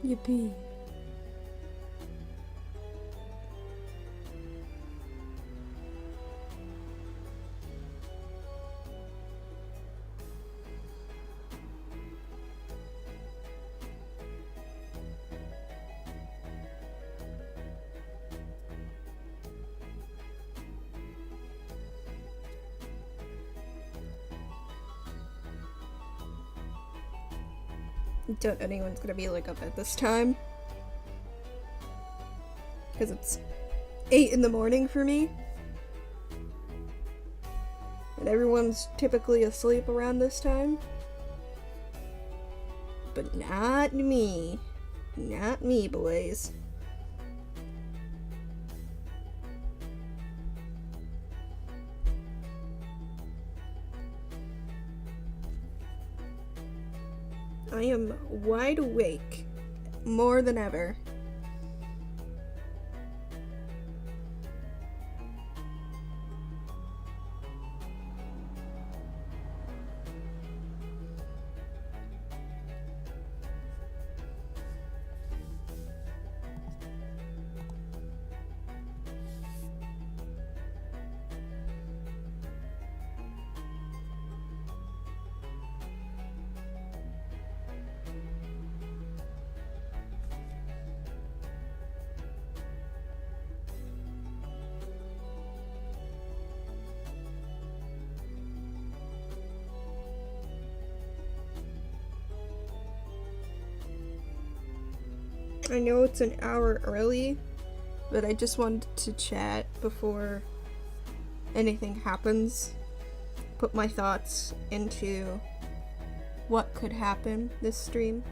Yippee. Doubt anyone's gonna be like up at this time, because it's 8 in the morning for me, and everyone's typically asleep around this time, but not me. Not me, boys. I am wide awake, more than ever. I know it's an hour early, but I just wanted to chat before anything happens. Put my thoughts into what could happen this stream.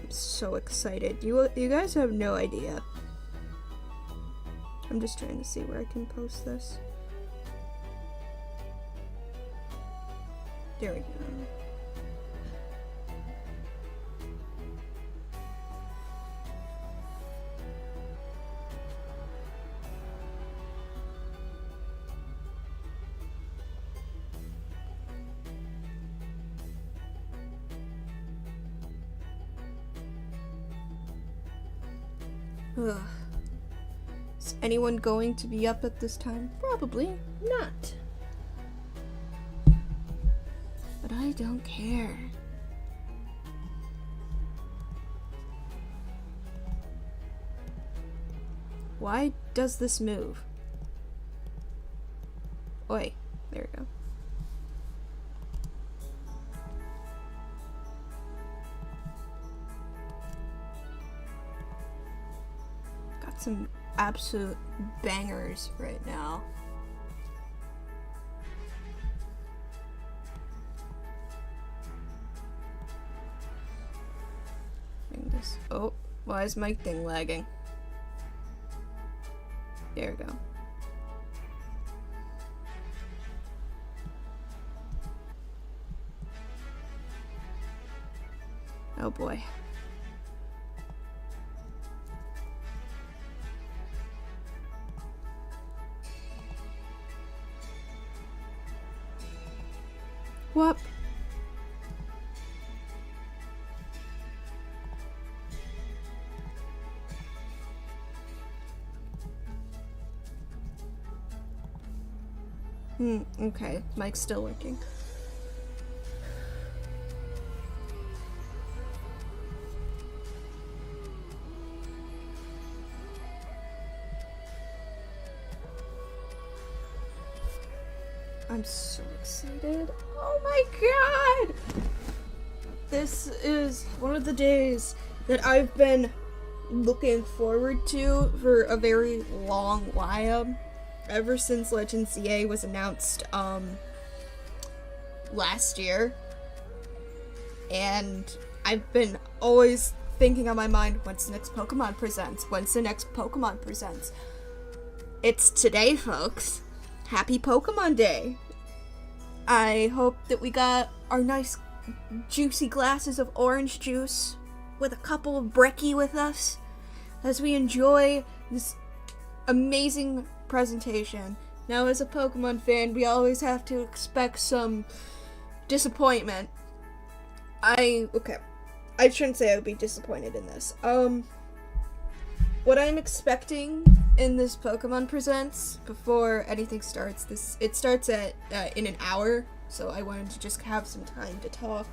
I'm so excited. You guys have no idea. I'm just trying to see where I can post this. There we go. Ugh. Is anyone going to be up at this time? Probably not. But I don't care. Why does this move? Oi, there we go. Some absolute bangers right now. Oh, why is my thing lagging? There we go. Oh boy. Whoop. Okay. Mic's still working. I'm so excited. Oh my god! This is one of the days that I've been looking forward to for a very long while. Ever since Legends CA was announced last year. And I've been always thinking on my mind, when's the next Pokemon Presents? When's the next Pokemon Presents? It's today, folks. Happy Pokemon Day. I hope that we got our nice juicy glasses of orange juice with a couple of brekkie with us as we enjoy this amazing presentation. Now, as a Pokemon fan, we always have to expect some disappointment. Okay. I shouldn't say I would be disappointed in this. What I'm expecting in this Pokemon Presents before anything starts, it starts at in an hour, so I wanted to just have some time to talk.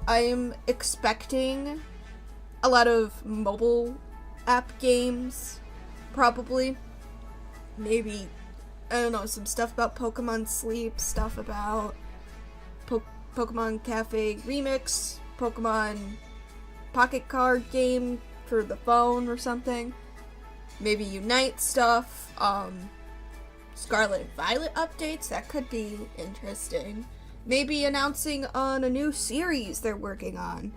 I am expecting a lot of mobile app games, probably. Maybe, I don't know, some stuff about Pokemon Sleep, stuff about Pokemon Cafe Remix, Pokemon Pocket Card game for the phone or something. Maybe Unite stuff, Scarlet and Violet updates, that could be interesting. Maybe announcing on a new series they're working on.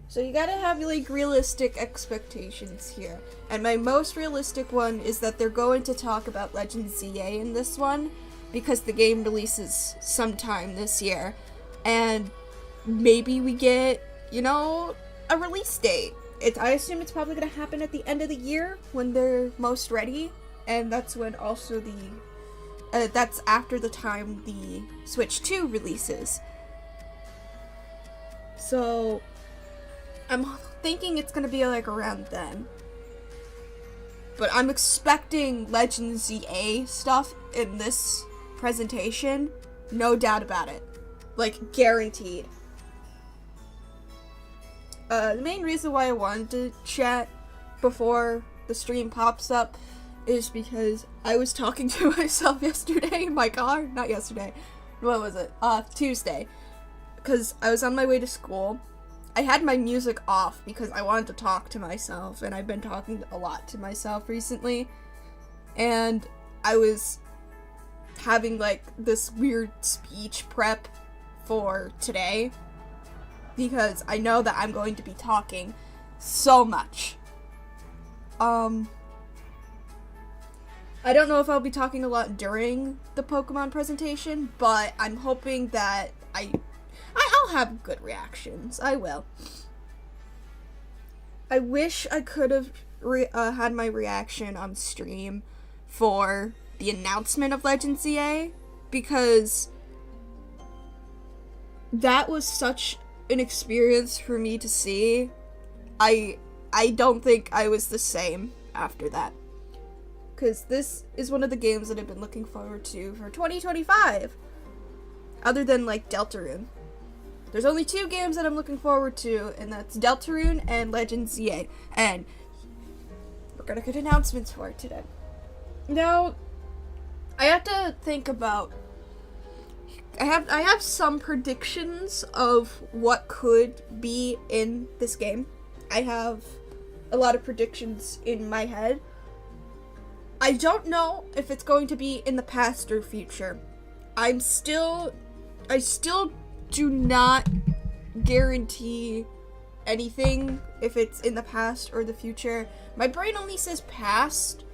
So you gotta have, like, realistic expectations here. And my most realistic one is that they're going to talk about Legend ZA in this one, because the game releases sometime this year. And maybe we get, you know, a release date. I assume it's probably gonna happen at the end of the year when they're most ready. And that's when also that's after the time the Switch 2 releases. So I'm thinking it's gonna be like around then. But I'm expecting Legend ZA stuff in this presentation. No doubt about it. Like, guaranteed. The main reason why I wanted to chat before the stream pops up is because I was talking to myself yesterday in my car. Not yesterday. What was it? Tuesday. Because I was on my way to school. I had my music off because I wanted to talk to myself, and I've been talking a lot to myself recently. And I was having, like, this weird speech prep for today, because I know that I'm going to be talking so much. I don't know if I'll be talking a lot during the Pokemon presentation, but I'm hoping that I'll have good reactions. I will. I wish I could have had my reaction on stream for the announcement of Legend ZA, because that was such an experience for me to see. I don't think I was the same after that. Because this is one of the games that I've been looking forward to for 2025. Other than, like, Deltarune. There's only 2 games that I'm looking forward to, and that's Deltarune and Legend ZA. And we're gonna get announcements for it today. Now, I have to think about... I have some predictions of what could be in this game. I have a lot of predictions in my head. I don't know if it's going to be in the past or future. I still do not guarantee anything if it's in the past or the future. My brain only says past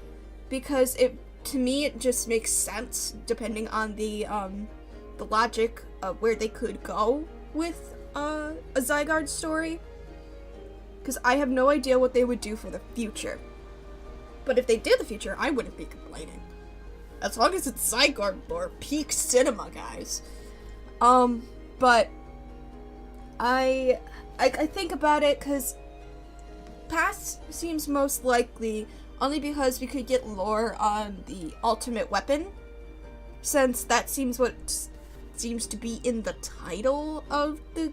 because to me it just makes sense depending on the logic of where they could go with a Zygarde story. Because I have no idea what they would do for the future. But if they did the future, I wouldn't be complaining. As long as it's Zygarde lore, peak cinema, guys. But I think about it because past seems most likely only because we could get lore on the ultimate weapon, since that seems to be in the title of the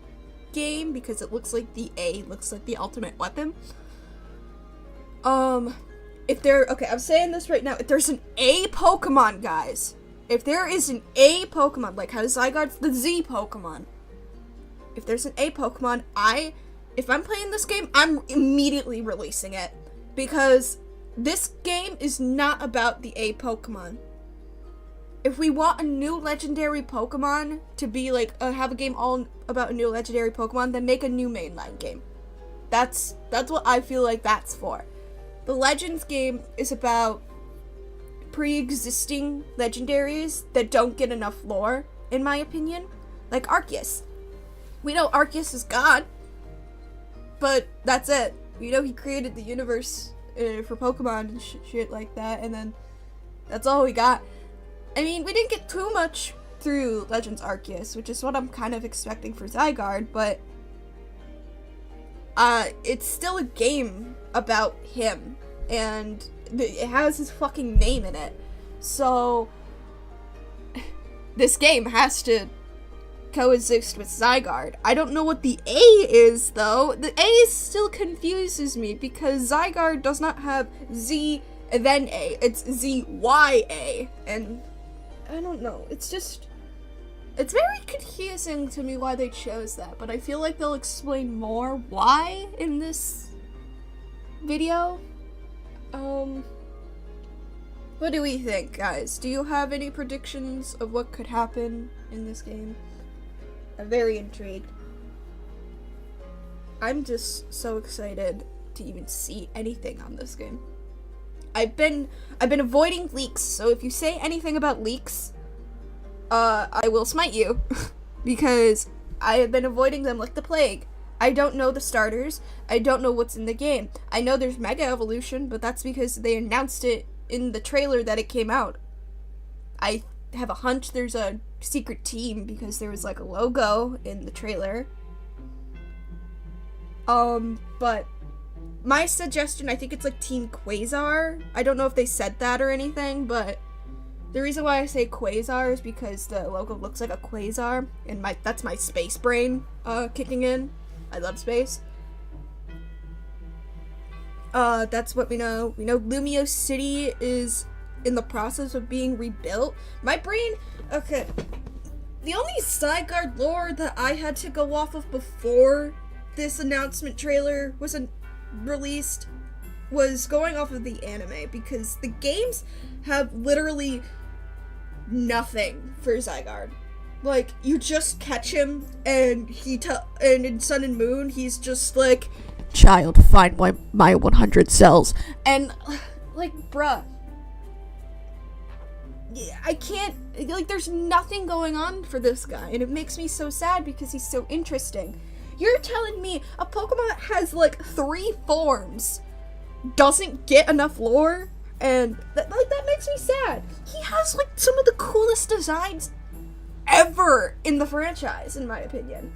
game, because it looks like the A looks like the ultimate weapon. Okay, I'm saying this right now. If there's an A Pokemon, guys, if there is an A Pokemon, like how Zygarde's the Z Pokemon, if there's an A Pokemon, if I'm playing this game, I'm immediately releasing it, because this game is not about the A Pokemon. If we want a new legendary Pokemon to be like, have a game all about a new legendary Pokemon, then make a new mainline game. That's what I feel like that's for. The Legends game is about pre-existing legendaries that don't get enough lore, in my opinion. Like Arceus. We know Arceus is God, but that's it. We know he created the universe for Pokemon and shit like that, and then that's all we got. I mean, we didn't get too much through Legends Arceus, which is what I'm kind of expecting for Zygarde, but it's still a game about him, and it has his fucking name in it. So this game has to coexist with Zygarde. I don't know what the A is, though. The A still confuses me because Zygarde does not have Z and then A. It's ZYA, and I don't know. It's very confusing to me why they chose that, but I feel like they'll explain more why in this video. What do we think, guys? Do you have any predictions of what could happen in this game? I'm very intrigued. I'm just so excited to even see anything on this game. I've been avoiding leaks, so if you say anything about leaks, I will smite you, because I have been avoiding them like the plague. I don't know the starters. I don't know what's in the game. I know there's Mega Evolution, but that's because they announced it in the trailer that it came out. I have a hunch there's a secret team because there was like a logo in the trailer. But my suggestion, I think it's like Team Quasar. I don't know if they said that or anything, but the reason why I say Quasar is because the logo looks like a quasar, and that's my space brain kicking in. I love space. That's what we know. We know Lumio City is in the process of being rebuilt. My brain, okay. The only Zygarde lore that I had to go off of before this announcement trailer was released was going off of the anime, because the games have literally nothing for Zygarde. Like, you just catch him, and and in Sun and Moon, he's just like, "Child, find my 100 cells." And, like, bruh. I can't, like, there's nothing going on for this guy, and it makes me so sad because he's so interesting. You're telling me a Pokemon that has, like, 3 forms doesn't get enough lore? And, that makes me sad. He has, like, some of the coolest designs ever in the franchise, in my opinion.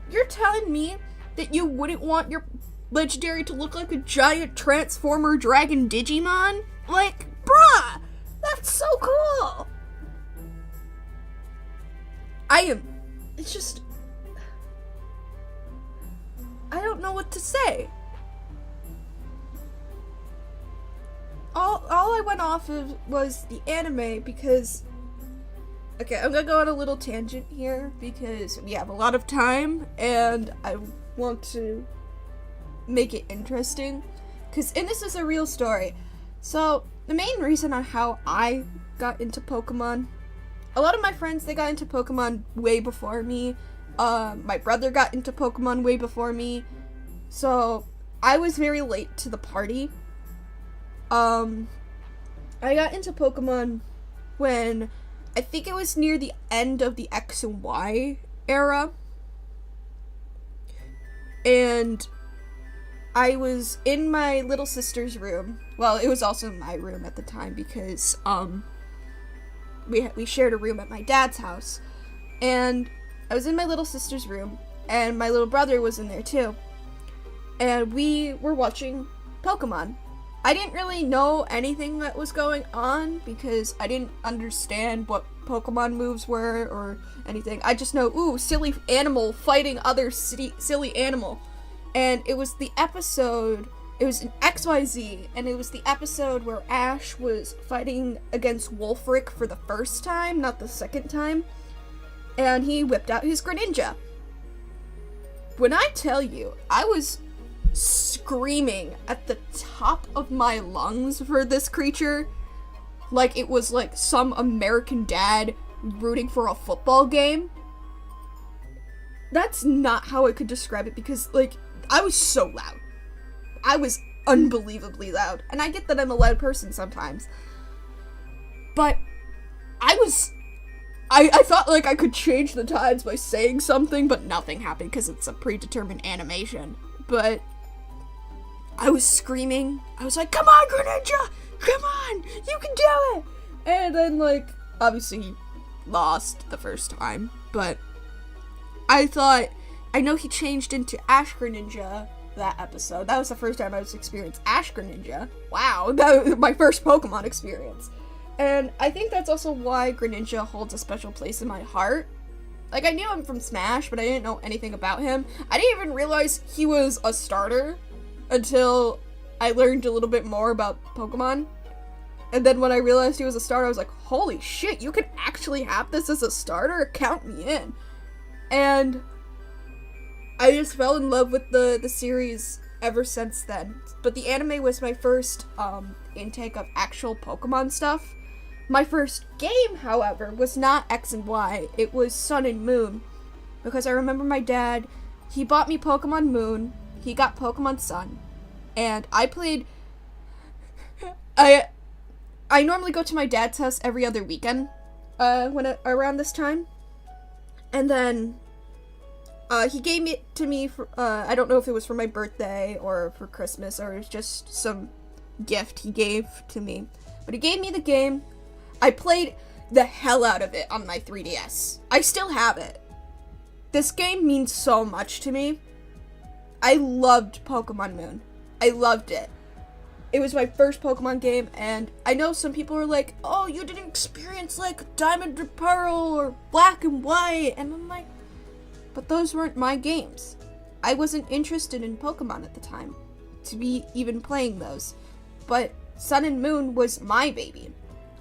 You're telling me that you wouldn't want your legendary to look like a giant Transformer Dragon Digimon? Like, bruh! That's so cool! It's just, I don't know what to say. All I went off of was the anime because, okay, I'm gonna go on a little tangent here because we have a lot of time and I want to make it interesting, because, and this is a real story. So, the main reason on how I got into Pokemon, a lot of my friends, they got into Pokemon way before me. My brother got into Pokemon way before me. So, I was very late to the party. I got into Pokemon when I think it was near the end of the X and Y era. And I was in my little sister's room. Well, it was also my room at the time because, we shared a room at my dad's house. And I was in my little sister's room, and my little brother was in there too. And we were watching Pokemon. I didn't really know anything that was going on because I didn't understand what Pokemon moves were or anything. I just know, ooh, silly animal fighting other silly animal. And it was the episode, it was an XYZ, and it was the episode where Ash was fighting against Wolfric for the first time, not the second time. And he whipped out his Greninja. When I tell you, I was screaming at the top of my lungs for this creature, like it was like some American dad rooting for a football game. That's not how I could describe it, because like I was so loud. I was unbelievably loud, and I get that I'm a loud person sometimes, but I thought like I could change the tides by saying something, but nothing happened because it's a predetermined animation. But I was screaming. I was like, "Come on, Greninja! Come on! You can do it!" And then, like, obviously, lost the first time, but I know he changed into Ash Greninja that episode. That was the first time I was experienced Ash Greninja. Wow, that was my first Pokemon experience. And I think that's also why Greninja holds a special place in my heart. Like, I knew him from Smash, but I didn't know anything about him. I didn't even realize he was a starter until I learned a little bit more about Pokemon. And then when I realized he was a starter, I was like, holy shit, you can actually have this as a starter? Count me in. And I just fell in love with the series ever since then. But the anime was my first intake of actual Pokemon stuff. My first game, however, was not X and Y. It was Sun and Moon. Because I remember my dad, he bought me Pokemon Moon, he got Pokemon Sun, and I played... I normally go to my dad's house every other weekend around this time. And then he gave it to me for, I don't know if it was for my birthday or for Christmas or it was just some gift he gave to me. But he gave me the game. I played the hell out of it on my 3DS. I still have it. This game means so much to me. I loved Pokemon Moon. I loved it. It was my first Pokemon game, and I know some people are like, oh, you didn't experience, like, Diamond and Pearl or Black and White, and I'm like, but those weren't my games. I wasn't interested in Pokemon at the time to be even playing those, but Sun and Moon was my baby.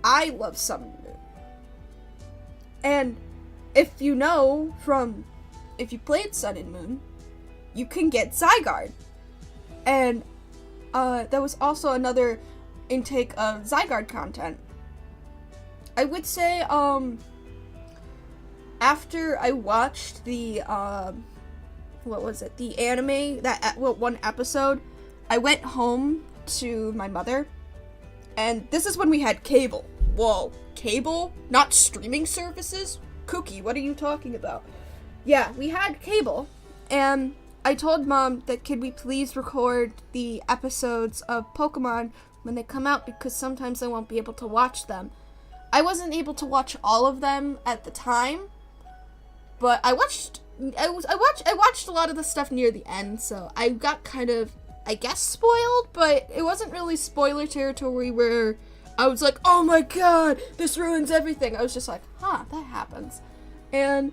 I love Sun and Moon. And if you played Sun and Moon, you can get Zygarde. And there was also another intake of Zygarde content. I would say, after I watched the, the anime, one episode, I went home to my mother, and this is when we had cable. Whoa, cable? Not streaming services? Cookie, what are you talking about? Yeah, we had cable, and I told Mom that could we please record the episodes of Pokemon when they come out because sometimes I won't be able to watch them. I wasn't able to watch all of them at the time, but I watched a lot of the stuff near the end, so I got kind of, I guess, spoiled, but it wasn't really spoiler territory where I was like, oh my god, this ruins everything. I was just like, huh, that happens. And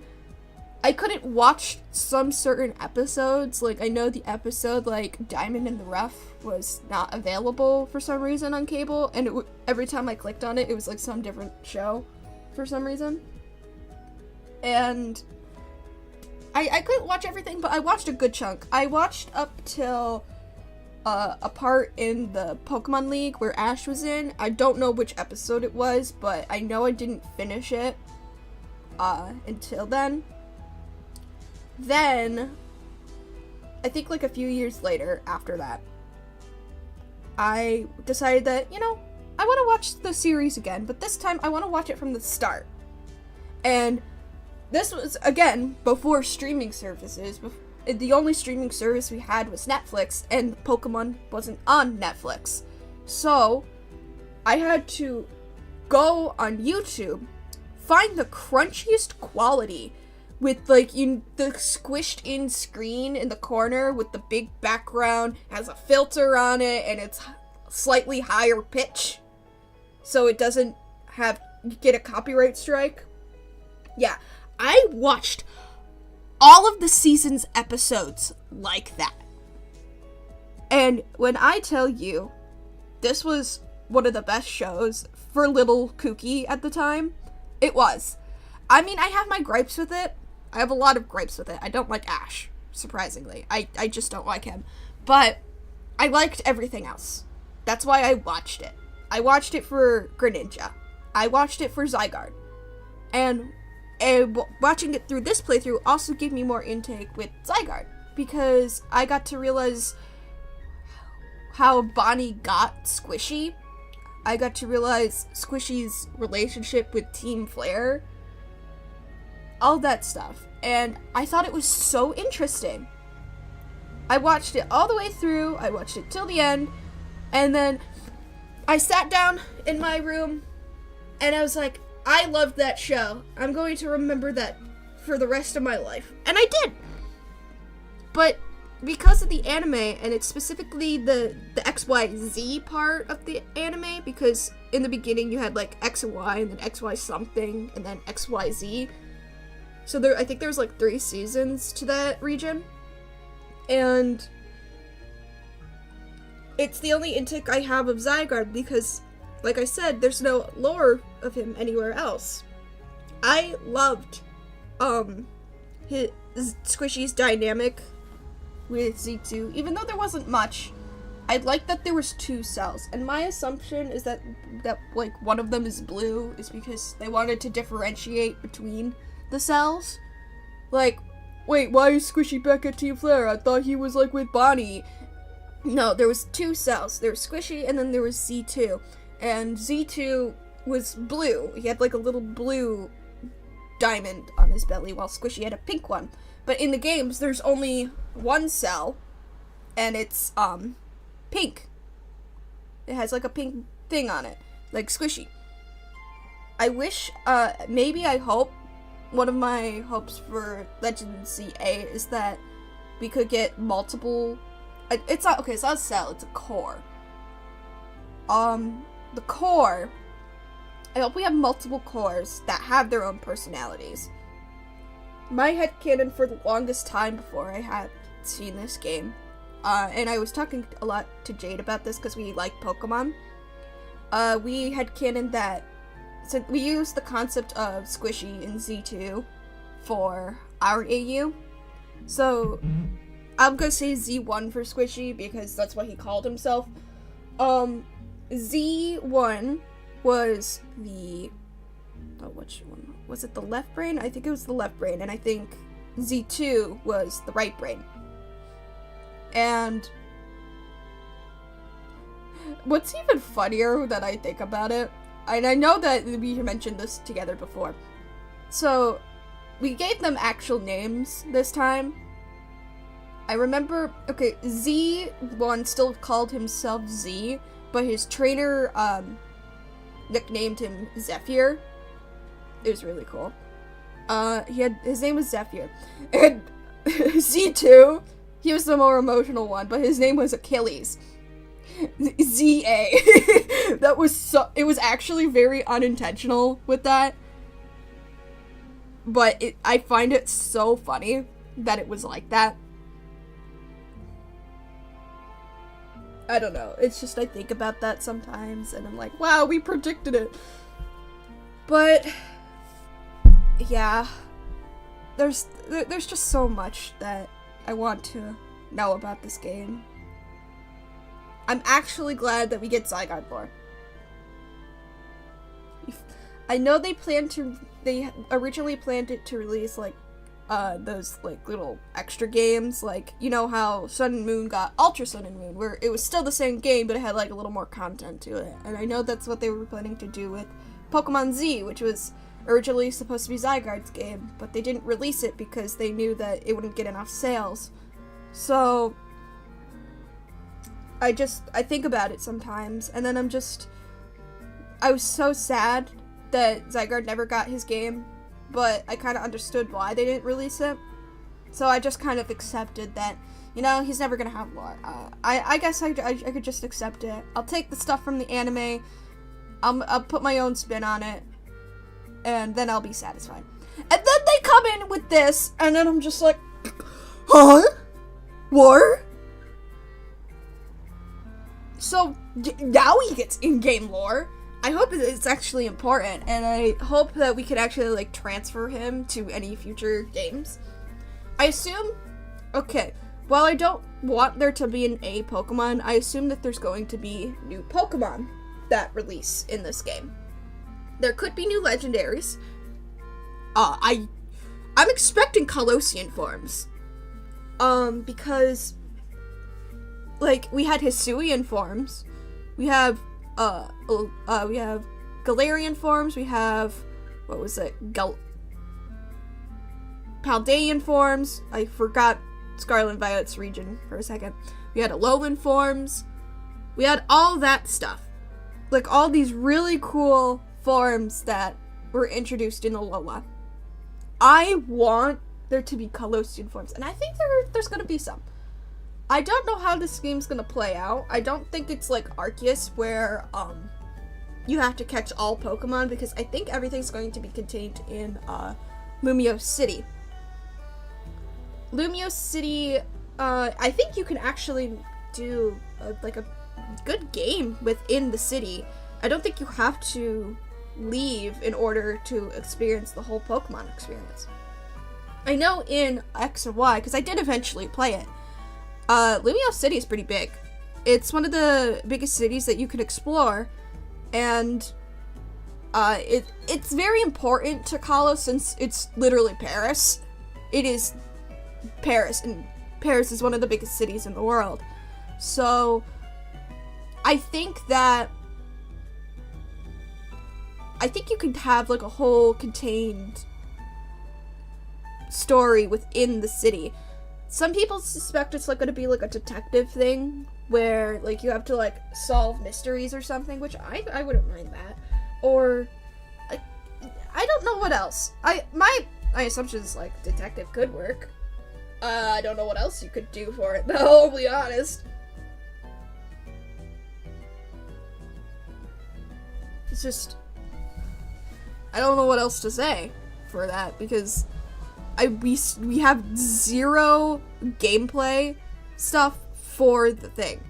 I couldn't watch some certain episodes. Like, I know the episode, like, Diamond in the Rough was not available for some reason on cable, and every time I clicked on it, it was, like, some different show for some reason. And I couldn't watch everything, but I watched a good chunk. I watched up till a part in the Pokemon League where Ash was in. I don't know which episode it was, but I know I didn't finish it until then. Then, I think like a few years later after that, I decided that, I want to watch the series again, but this time I want to watch it from the start. And this was, again, before streaming services. The only streaming service we had was Netflix, and Pokemon wasn't on Netflix. So, I had to go on YouTube, find the crunchiest quality, with, like, the squished in screen in the corner with the big background, has a filter on it, and it's slightly higher pitch, so it doesn't get a copyright strike. Yeah, I watched all of the season's episodes like that. And when I tell you, this was one of the best shows for little Kooky at the time, it was. I mean, I have my gripes with it. I have a lot of gripes with it. I don't like Ash, surprisingly. I just don't like him. But I liked everything else. That's why I watched it. I watched it for Greninja. I watched it for Zygarde. And watching it through this playthrough also gave me more intake with Zygarde. Because I got to realize how Bonnie got Squishy. I got to realize Squishy's relationship with Team Flare. All that stuff, and I thought it was so interesting. I watched it all the way through, I watched it till the end, and then I sat down in my room, and I was like, I loved that show. I'm going to remember that for the rest of my life. And I did. But because of the anime, and it's specifically the XYZ part of the anime, because in the beginning you had like X and Y, and then XY something, and then XYZ. So I think there was like 3 seasons to that region. And it's the only intake I have of Zygarde because, like I said, there's no lore of him anywhere else. I loved his Squishy's dynamic with Z2, even though there wasn't much. I like that there was 2 cells, and my assumption is that like one of them is blue is because they wanted to differentiate between the cells. Like, wait, why is Squishy back at Team Flare? I thought he was like with Bonnie. No, there was 2 cells. There was Squishy and then there was Z2. And Z2 was blue. He had like a little blue diamond on his belly while Squishy had a pink one. But in the games, there's only 1 cell and it's pink. It has like a pink thing on it, like Squishy. I wish, I hope, one of my hopes for Legends ZA is that we could get multiple, it's not a cell, it's a core. The core, I hope we have multiple cores that have their own personalities. My headcanon for the longest time before I had seen this game, and I was talking a lot to Jade about this because we like Pokemon, we headcanon that, so we used the concept of Squishy in Z2 for our AU. So I'm gonna say Z1 for Squishy because that's what he called himself. Z1 was the, which one? Was it the left brain? I think it was the left brain, and I think Z2 was the right brain. And what's even funnier that I think about it, and I know that we mentioned this together before, so we gave them actual names this time. I remember, okay, Z1 still called himself Z, but his trainer nicknamed him Zephyr. It was really cool. His name was Zephyr. And Z2, he was the more emotional one, but his name was Achilles. ZA. It was actually very unintentional with that. But I find it so funny that it was like that. I don't know. It's just I think about that sometimes and I'm like, wow, we predicted it. But yeah, there's just so much that I want to know about this game. I'm actually glad that we get Zygarde lore. I know they originally planned it to release like those like little extra games, like, you know how Sun and Moon got Ultra Sun and Moon, where it was still the same game but it had like a little more content to it. And I know that's what they were planning to do with Pokemon Z, which was originally supposed to be Zygarde's game, but they didn't release it because they knew that it wouldn't get enough sales. So I think about it sometimes, and then I was so sad that Zygarde never got his game, but I kind of understood why they didn't release it. So I just kind of accepted that, you know, he's never gonna have lore. I guess I could just accept it. I'll take the stuff from the anime, I'll put my own spin on it, and then I'll be satisfied. And then they come in with this, and then I'm just like, huh? Lore? So, now he gets in-game lore. I hope it's actually important, and I hope that we could actually, like, transfer him to any future games. I assume, okay, while I don't want there to be an A Pokemon, I assume that there's going to be new Pokemon that release in this game. There could be new legendaries. I'm expecting Colossian forms. Because, like, we had Hisuian forms, we have Galarian forms, we have, what was it, Paldean forms, I forgot Scarlet and Violet's region for a second, we had Alolan forms, we had all that stuff, like, all these really cool forms that were introduced in Alola. I want there to be Kalosian forms, and I think there's gonna be some. I don't know how this game's gonna play out. I don't think it's like Arceus where you have to catch all Pokemon, because I think everything's going to be contained in Lumio City. Lumio City, I think you can actually do a good game within the city. I don't think you have to leave in order to experience the whole Pokemon experience. I know in X and Y, because I did eventually play it, Lumio City is pretty big. It's one of the biggest cities that you can explore, and it's very important to Kalos since it's literally Paris. It is Paris, and Paris is one of the biggest cities in the world. So I think you could have like a whole contained story within the city. Some people suspect it's like going to be like a detective thing where like you have to like solve mysteries or something, which I wouldn't mind that. Or I don't know what else. My assumption is like detective could work. I don't know what else you could do for it though, I'll be honest. It's just, I don't know what else to say for that, because we have zero gameplay stuff for the thing.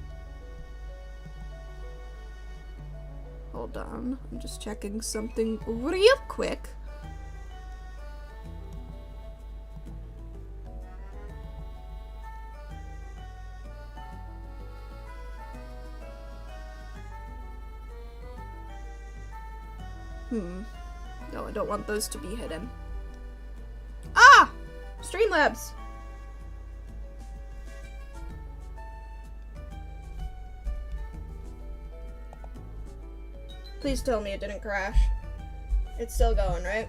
Hold on, I'm just checking something real quick. No, I don't want those to be hidden. Ah! Streamlabs! Please tell me it didn't crash. It's still going, right?